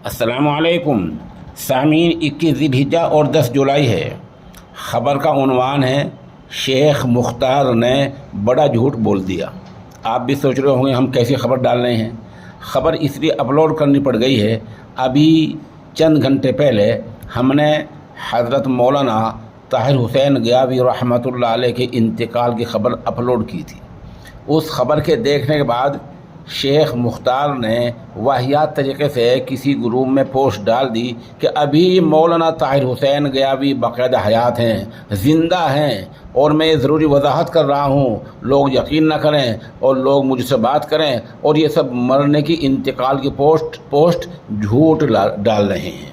अस्सलामु अलैकुम सामीन। 21 ज़िलहिज्जा और 10 जुलाई है। ख़बर का उन्वान है शेख मुख्तार ने बड़ा झूठ बोल दिया। आप भी सोच रहे होंगे हम कैसी ख़बर डाल रहे हैं। ख़बर इसलिए अपलोड करनी पड़ गई है, अभी चंद घंटे पहले हमने हज़रत मौलाना ताहिर हुसैन गयावी रहमतुल्लाह अलैह के इंतकाल की ख़बर अपलोड की थी। उस ख़बर के देखने के बाद शेख मुख्तार ने वाहियात तरीके से किसी ग्रुप में पोस्ट डाल दी कि अभी मौलाना ताहिर हुसैन गयावी बाकायदा हयात हैं, ज़िंदा हैं, और मैं ज़रूरी वजाहत कर रहा हूँ, लोग यकीन न करें और लोग मुझसे बात करें, और ये सब मरने की इंतकाल की पोस्ट झूठ डाल रहे हैं।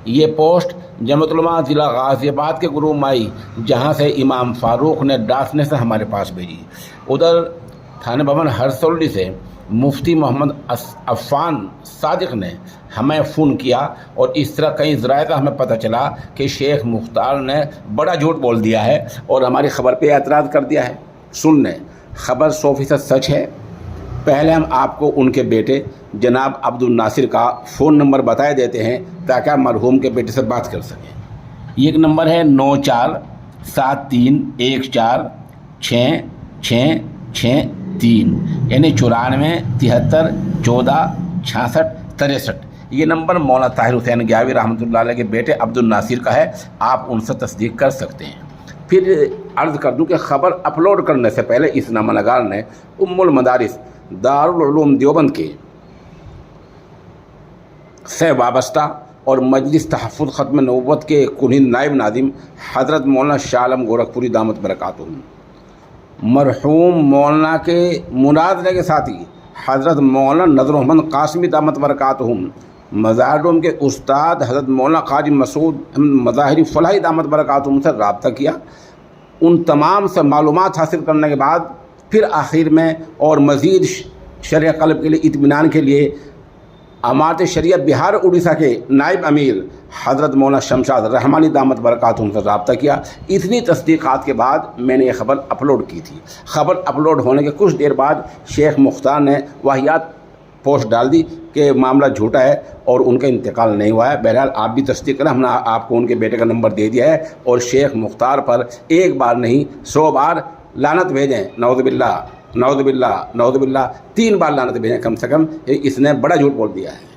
ये पोस्ट जमात उलमा ज़िला गाज़ियाबाद के ग्रुप में आई, जहाँ से इमाम फ़ारूक ने डांसने से हमारे पास भेजी। उधर थाने भवन हरसौली से मुफ्ती मोहम्मद अफ़ान सादिक ने हमें फ़ोन किया, और इस तरह कई ज़राए का हमें पता चला कि शेख मुख्तार ने बड़ा झूठ बोल दिया है और हमारी ख़बर पे एतराज़ कर दिया है। सुन लें, ख़बर 100% सच है। पहले हम आपको उनके बेटे जनाब अब्दुल नासिर का फ़ोन नंबर बताए देते हैं ताकि आप मरहूम के बेटे से बात कर सकें। ये एक नंबर है 9473166663, यानी 94 73 14 66 63। ये नंबर मौलाना ताहिर हुसैन गयावी रहमतुल्लाह अलैह के बेटे अब्दुल नासिर का है। आप उनसे तस्दीक कर सकते हैं। फिर अर्ज़ कर दूं कि ख़बर अपलोड करने से पहले इस नामनगार ने उम्मुल मदारिस दारुल उलूम देवबंद के से वाबस्ता और मजलिस तहफ़्फ़ुज़ ख़त्म नबुव्वत के कुलीन नायब नादिम हज़रत मौलाना शाह आलम गोरखपुरी दामत बरकातुहू, मरहूम मौलाना के मुनाज़रे के साथी हज़रत मौलाना नज़र मोहम्मद कासमी दामत बरकातुहू, मज़ाहिर के उस्ताद हज़रत मौलाना क़ाज़ी मसूद मज़ाहिरी फ़लाही दामत बरकातुहू से रब्ता किया। उन तमाम से मालूमात हासिल करने के बाद फिर आखिर में और मज़ीद शरह क़ल्ब के लिए इत्मीनान के लिए अमारत शरियत बिहार उड़ीसा के नायब अमीर हज़रत मौलाना शमशाद रहमानी दामत बरकातुहू से रब्ता किया। इतनी तस्दीक़ात के बाद मैंने ये ख़बर अपलोड की थी। ख़बर अपलोड होने के कुछ देर बाद शेख मुख्तार ने वाहियात पोस्ट डाल दी कि मामला झूठा है और उनका इंतकाल नहीं हुआ है। बहरहाल आप भी तस्दीक करें, हमने आपको उनके बेटे का नंबर दे दिया है, और शेख मुख्तार पर एक बार नहीं 100 बार लानत भेजें। नऊज़ुबिल्लाह नऊज़ुबिल्लाह नऊज़ुबिल्लाह 3 बार लानत भेजें कम से कम। इसने बड़ा झूठ बोल दिया है।